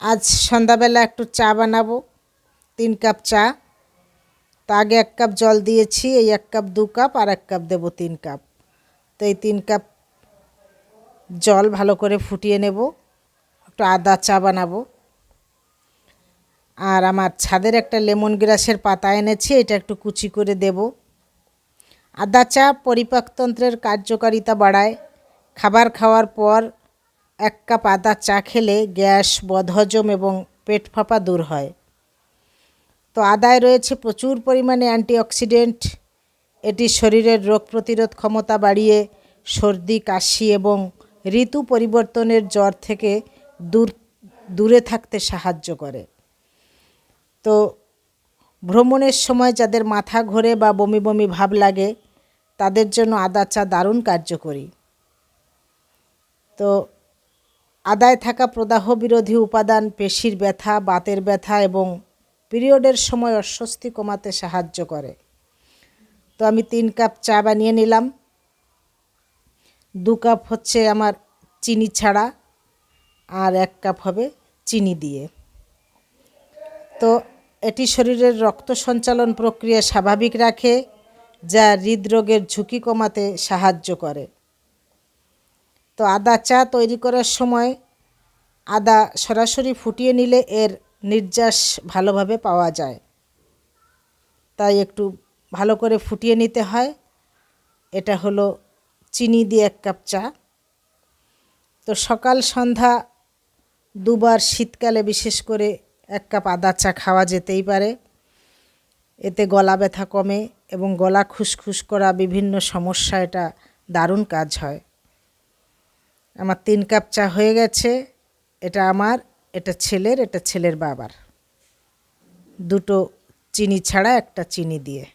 আজ সন্ধ্যাবেলা একটু চা বানাবো, 3 কাপ চা। তো আগে 1 কাপ জল দিয়েছি, এই 1 কাপ 2 কাপ আর 1 কাপ দেবো 3 কাপ। তো এই 3 কাপ জল ভালো করে ফুটিয়ে নেব। একটু আদা চা বানাবো। আর আমার ছাদের একটা লেমন গ্রাসের পাতা এনেছি, এটা একটু কুচি করে দেব। আদা চা পরিপাকতন্ত্রের কার্যকারিতা বাড়ায়। খাবার খাওয়ার পর 1 কাপ আদা চা খেলে গ্যাস, বদহজম এবং পেট ফাঁপা দূর হয়। তো আদায় রয়েছে প্রচুর পরিমাণে অ্যান্টিঅক্সিডেন্ট। এটি শরীরের রোগ প্রতিরোধ ক্ষমতা বাড়িয়ে সর্দি, কাশি এবং ঋতু পরিবর্তনের জ্বর থেকে দূরে থাকতে সাহায্য করে। তো ভ্রমণের সময় যাদের মাথা ঘোরে বা বমি বমি ভাব লাগে, তাদের জন্য আদা চা দারুণ কার্যকরী। তো আদায় থাকা প্রদাহ বিরোধী উপাদান পেশির ব্যথা, বাতের ব্যথা এবং পিরিয়ডের সময় অস্বস্তি কমাতে সাহায্য করে। তো আমি 3 কাপ চা বানিয়ে নিলাম। 2 কাপ হচ্ছে আমার চিনি ছাড়া, আর 1 কাপ হবে চিনি দিয়ে। তো এটি শরীরের রক্ত সঞ্চালন প্রক্রিয়া স্বাভাবিক রাখে, যা হৃদরোগের ঝুঁকি কমাতে সাহায্য করে। তো আদা চা তৈরি করার সময় আদা সরাসরি ফুটিয়ে নিলে এর নির্যাস ভালোভাবে পাওয়া যায়, তাই একটু ভালো করে ফুটিয়ে নিতে হয়। এটা হলো চিনি দিয়ে 1 কাপ চা। তো সকাল সন্ধ্যা দুবার শীতকালে বিশেষ করে 1 কাপ আদা চা খাওয়া যেতেই পারে। এতে গলা ব্যথা কমে এবং গলা খুসখুস করা বিভিন্ন সমস্যা এটা দারুণ কাজ হয়। আমার 3 কাপ চা হয়ে গেছে। এটা আমার, এটা ছেলের, এটা ছেলের বাবার। 2টো চিনি ছাড়া, 1টা চিনি দিয়ে।